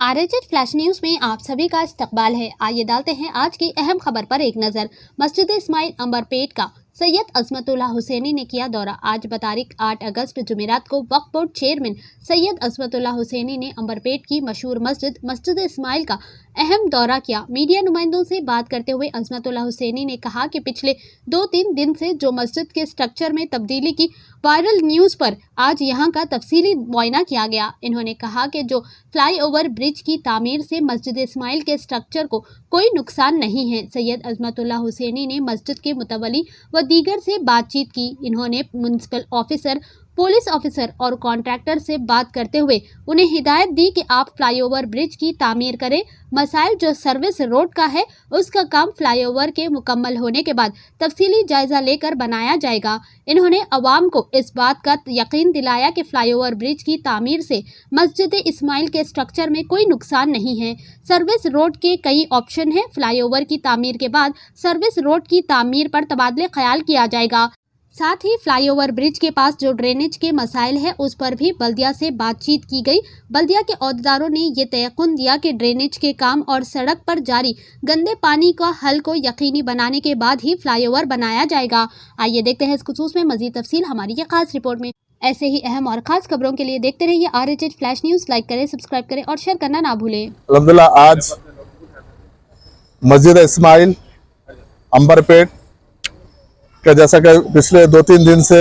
RHH flash news में आप सभी का इस्तकबाल है। आइए डालते हैं आज की अहम खबर पर एक नजर। मस्जिद इस्माइल अंबरपेट का सैयद अजमतुल्लाह हुसैनी ने किया दौरा। आज बतारीख 8 अगस्त जुमेरात को वक्फ बोर्ड चेयरमैन सैयद अजमतुल्लाह हुसैनी ने अंबरपेट की मशहूर मस्जिद इस्माइल का अहम दौरा किया। मीडिया नुमाइंदों से बात करते हुए अजमतुल्लाह हुसैनी ने कहा कि पिछले 2-3 दिन से जो मस्जिद के स्ट्रक्चर में तब्दीली की वायरल न्यूज़ पर आज यहां का तफसीली मुआयना किया गया। इन्होंने कहा कि जो फ्लाईओवर ब्रिज की तामीर से मस्जिद इस्माइल के स्ट्रक्चर को कोई नुकसान नहीं है। सैयद अजमतुल्लाह हुसैनी ने मस्जिद के मुतवली व दीगर से बातचीत की। इन्होंने म्युनिसिपल ऑफिसर, पुलिस ऑफिसर और कॉन्ट्रैक्टर से बात करते हुए उन्हें हिदायत दी कि आप फ्लाईओवर ब्रिज की तामीर करें। मसाइल जो सर्विस रोड का है उसका काम फ्लाईओवर के मुकम्मल होने के बाद तफसीली जायजा लेकर बनाया जाएगा। इन्होंने अवाम को इस बात का यकीन दिलाया कि फ्लाईओवर ब्रिज की तामीर से मस्जिद इस्माइल के स्ट्रक्चर में कोई नुकसान नहीं है। सर्विस रोड के कई ऑप्शन हैं। फ्लाईओवर की तामीर के बाद सर्विस रोड की तामीर पर तबादले ख्याल किया जाएगा। साथ ही फ्लाईओवर ब्रिज के पास जो ड्रेनेज के मसाइल है उस पर भी बल्दिया से बातचीत की गई। बल्दिया के अहदेदारों ने ये तयक़ुन दिया कि ड्रेनेज के काम और सड़क पर जारी गंदे पानी का हल को यकीनी बनाने के बाद ही फ्लाईओवर बनाया जाएगा। आइए देखते हैं इस खुसूस में मजीद तफसील हमारी ये खास रिपोर्ट में। ऐसे ही अहम और खास खबरों के लिए देखते रहिए RHH फ्लैश न्यूज़। लाइक करें, सब्सक्राइब करें और शेयर करना ना भूलें। अल्हम्दुलिल्लाह आज मस्जिद इस्माइल अंबरपेट का जैसा कि पिछले 2-3 दिन से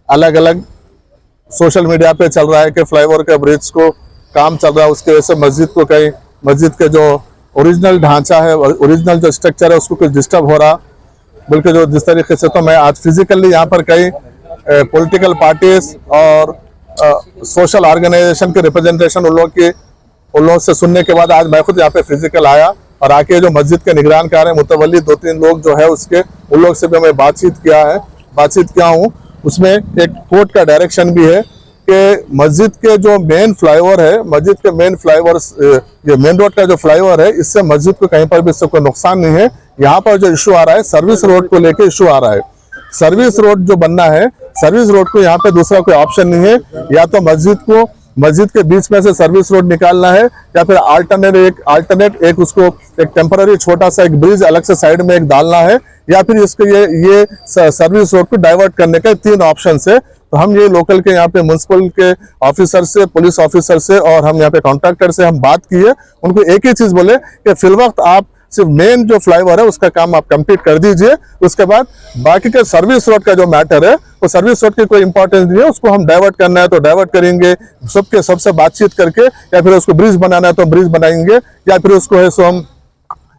अलग अलग सोशल मीडिया पे चल रहा है कि फ्लाईओवर के ब्रिज को काम चल रहा है, उसकी वजह से मस्जिद को कहीं मस्जिद के जो ओरिजिनल ढांचा है, ओरिजिनल जो स्ट्रक्चर है उसको कुछ डिस्टर्ब हो रहा। बल्कि जो जिस तरीके से तो मैं आज फिजिकली यहाँ पर कई पॉलिटिकल पार्टीज और सोशल ऑर्गेनाइजेशन के रिप्रेजेंटेशन उन लोगों से सुनने के बाद आज मैं खुद यहाँ पे फिजिकल आया और आके जो मस्जिद के निगरान कार है मुतवल्ली 2-3 लोग जो है उसके उन लोग से भी मैं बातचीत किया हूँ। उसमें एक कोर्ट का डायरेक्शन भी है कि मस्जिद के जो मेन फ्लाईओवर है, मस्जिद के मेन फ्लाईओवर, ये मेन रोड का जो फ्लाईओवर है, इससे मस्जिद को कहीं पर भी इससे कोई नुकसान नहीं है। यहाँ पर जो इशू आ रहा है सर्विस रोड को लेकर इशू आ रहा है। सर्विस रोड जो बनना है, सर्विस रोड को यहाँ पे दूसरा कोई ऑप्शन नहीं है। या तो मस्जिद के बीच में से सर्विस रोड निकालना है या फिर अल्टरनेट एक उसको एक टेम्पररी छोटा सा एक ब्रिज अलग से साइड में एक डालना है, या फिर इसको ये सर्विस रोड को डाइवर्ट करने का 3 ऑप्शन है। तो हम ये लोकल के यहाँ पे म्युनिसिपल के ऑफिसर से, पुलिस ऑफिसर से और हम यहाँ पे कॉन्ट्रैक्टर से हम बात की है। उनको एक ही चीज बोले कि फिलवक्त आप सिर्फ मेन जो फ्लाईओवर है उसका काम आप कंप्लीट कर दीजिए, उसके बाद बाकी के सर्विस रोड का जो मैटर है वो सर्विस रोड की कोई इंपॉर्टेंस नहीं है, उसको हम डाइवर्ट करना है तो डाइवर्ट करेंगे सबसे बातचीत करके, या फिर उसको ब्रिज बनाना है तो ब्रिज बनाएंगे, या फिर उसको है सो हम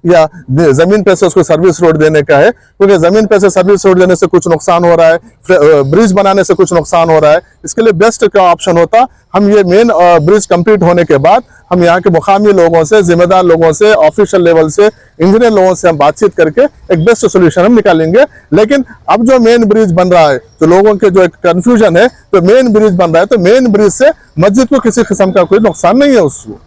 या जमीन पे से उसको सर्विस रोड देने का है। क्योंकि जमीन पे से सर्विस रोड देने से कुछ नुकसान हो रहा है, ब्रिज बनाने से कुछ नुकसान हो रहा है। इसके लिए बेस्ट क्या ऑप्शन होता, हम ये मेन ब्रिज कंप्लीट होने के बाद हम यहाँ के मुकामी लोगों से, जिम्मेदार लोगों से, ऑफिशियल लेवल से, इंजीनियर लोगों से हम बातचीत करके एक बेस्ट सोल्यूशन हम निकालेंगे। लेकिन अब जो मेन ब्रिज बन रहा है, तो लोगों के जो एक कंफ्यूजन है, तो मेन ब्रिज बन रहा है तो मेन ब्रिज से मस्जिद को किसी किस्म का कोई नुकसान नहीं है उसको।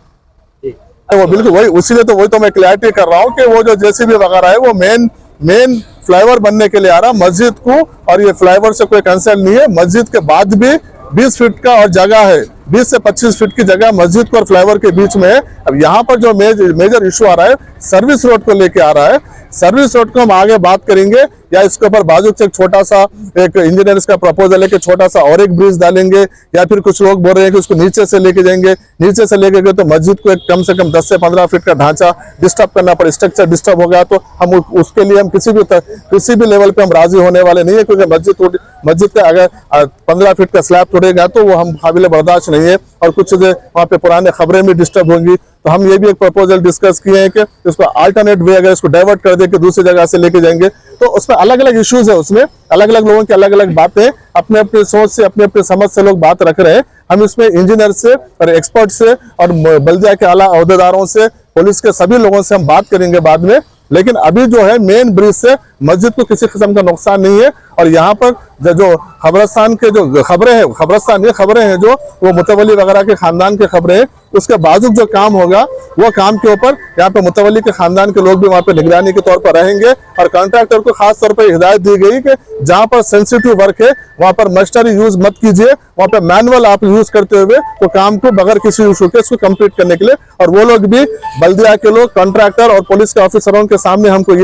वो बिल्कुल वही तो मैं क्लैरिटी कर रहा हूँ कि वो जो JCB वगैरह है वो मेन फ्लाईओवर बनने के लिए आ रहा मस्जिद को, और ये फ्लाईओवर से कोई कंसर्न नहीं है। मस्जिद के बाद भी 20 फीट का और जगह है, 20 से 25 फीट की जगह मस्जिद को और फ्लाईओवर के बीच में है। अब यहाँ पर जो मेजर इशू आ रहा है सर्विस रोड को लेके आ रहा है। सर्विस रोड को हम आगे बात करेंगे, या इसके ऊपर बाजू से एक छोटा सा एक इंजीनियर्स का प्रपोजल है कि छोटा सा और एक ब्रिज डालेंगे, या फिर कुछ लोग बोल रहे हैं कि उसको नीचे से लेके जाएंगे। नीचे से लेके गए तो मस्जिद को एक कम से कम 10 से 15 फीट का ढांचा डिस्टर्ब करना पड़े, स्ट्रक्चर डिस्टर्ब हो गया तो हम उसके लिए हम किसी भी लेवल पे हम राजी होने वाले नहीं है। क्योंकि मस्जिद का अगर 15 फीट का स्लैब तोड़ेगा तो वो हम काबिल बर्दाश्त नहीं है, और कुछ चीजें वहाँ पे पुराने खबरें भी डिस्टर्ब होंगी। तो हम ये भी एक प्रपोजल डिस्कस किए हैं कि इसको अल्टरनेट वे अगर इसको डाइवर्ट कर दे के दूसरी जगह से लेके जाएंगे, तो उसमें अलग अलग इश्यूज है, उसमें अलग अलग लोगों की अलग अलग बातें, अपने अपने सोच से, अपने अपने समझ से लोग बात रख रहे हैं। हम इसमें इंजीनियर से और एक्सपर्ट से और बल्दिया के आला अहदेदारों से, पुलिस के सभी लोगों से हम बात करेंगे बाद में। लेकिन अभी जो है मेन ब्रिज से मस्जिद को किसी किस्म का नुकसान नहीं है। और यहाँ पर जो खबरस्तान के जो खबरें हैं, खबरस्तान ये खबरें हैं जो वो मुतवल्ली वगैरह के खानदान के खबरें हैं, उसके बाजुक जो काम होगा वो काम के ऊपर यहाँ पे मुतवल्ली के खानदान के लोग भी वहाँ पे निगरानी के तौर पर रहेंगे। और कॉन्ट्रैक्टर को खास तौर पर हिदायत दी गई कि जहाँ पर सेंसिटिव वर्क है वहाँ पर मशीनरी यूज मत कीजिए, वहाँ पे मैनुअल आप यूज करते हुए वो काम को बगैर किसी इशू के इसको कंप्लीट करने के लिए। और वो लोग भी बल्दिया के लोग, कॉन्ट्रैक्टर और पुलिस के ऑफिसरों के सामने हमको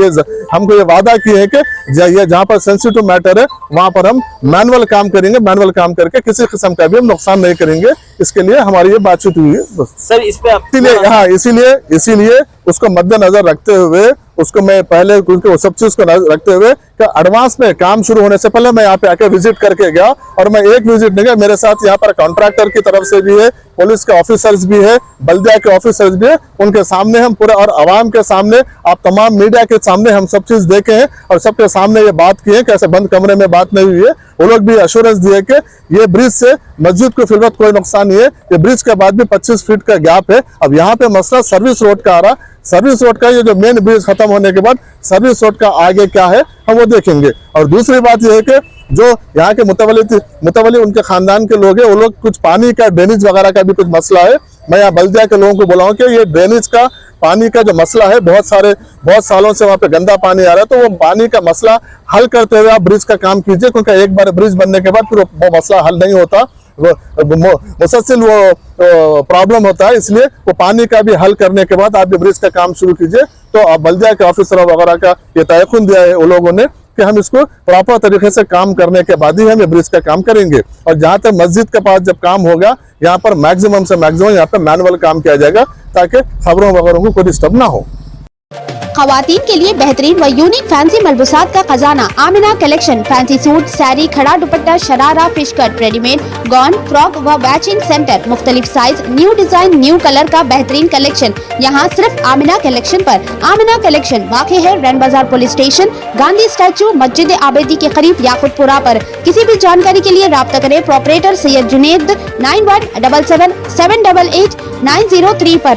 ये वादा किए हैं कि ये जहाँ पर सेंसिटिव मैटर है वहाँ पर हम मैनुअल काम करेंगे, मैनुअल काम करके किसी किस्म का भी हम नुकसान नहीं करेंगे। इसके लिए हमारी ये बातचीत हुई है सर। इस पे इसीलिए उसको मद्देनजर रखते हुए उसको मैं पहले क्योंकि सब चीज को रखते हुए कि एडवांस में काम शुरू होने से पहले मैं यहाँ पे आके विजिट करके गया। और मैं एक विजिट नहीं गया, मेरे साथ यहाँ पर कॉन्ट्रैक्टर की तरफ से भी है, पुलिस के ऑफिसर्स भी है, बल्दिया के ऑफिसर्स भी है। उनके सामने हम पूरे और आवाम के सामने, आप तमाम मीडिया के सामने हम सब चीज देखे हैं और सबके सामने ये बात की है कि ऐसे बंद कमरे में बात नहीं हुई है। वो लोग भी एश्योरेंस दिए कि ये ब्रिज से मस्जिद को फिलवत कोई नुकसान नहीं है। ये ब्रिज के बाद भी 25 फीट का गैप है। अब यहाँ पे मसला सर्विस रोड का आ रहा, सर्विस रोड का ये जो मेन ब्रिज खत्म होने के बाद सर्विस रोड का आगे क्या है हम वो देखेंगे। और दूसरी बात यह है कि जो यहाँ के मुतवल्ली उनके खानदान के लोग हैं, वो लोग कुछ पानी का ड्रेनेज वगैरह का भी कुछ मसला है। मैं यहाँ बल्दिया के लोगों को बुलाऊं कि ये ड्रेनेज का पानी का जो मसला है, बहुत सालों से वहाँ पे गंदा पानी आ रहा है, तो वो पानी का मसला हल करते हुए आप ब्रिज का काम कीजिए, क्योंकि एक बार ब्रिज बनने के बाद फिर वो मसला हल नहीं होता, मुसलसल वो प्रॉब्लम होता है। इसलिए वो पानी का भी हल करने के बाद आप ब्रिज का काम शुरू कीजिए। तो अब बल्दिया के ऑफिसरों वगैरह का ये तयक़ुन दिया है उन लोगों ने कि हम इसको प्रॉपर तरीके से काम करने के बाद ही हम ये ब्रिज का काम करेंगे। और जहां तक मस्जिद के पास जब काम होगा, यहाँ पर मैक्सिमम से मैक्सिमम यहाँ पे मैनुअल काम किया जाएगा ताकि खबरों वगैरह को कोई डिस्टर्ब ना हो। खवातीन के लिए बेहतरीन व यूनिक फैंसी मलबूसात का खजाना Amina collection. Fancy suit, sari, खड़ा दुपट्टा, शरारा, fish cut, readymade, gown, frock व मैचिंग सेंटर, मुख्तलिफ size, new design, new colour का बेहतरीन कलेक्शन यहाँ सिर्फ आमिना कलेक्शन पर। आमिना कलेक्शन वाक़ है रैन बाजार पुलिस स्टेशन, गांधी स्टैचू, मस्जिद आबदी के करीब याकुतपुरा पर। किसी भी जानकारी के लिए राब्ता करें प्रोपरेटर सैयद जुनेद 9177 788 903 पर।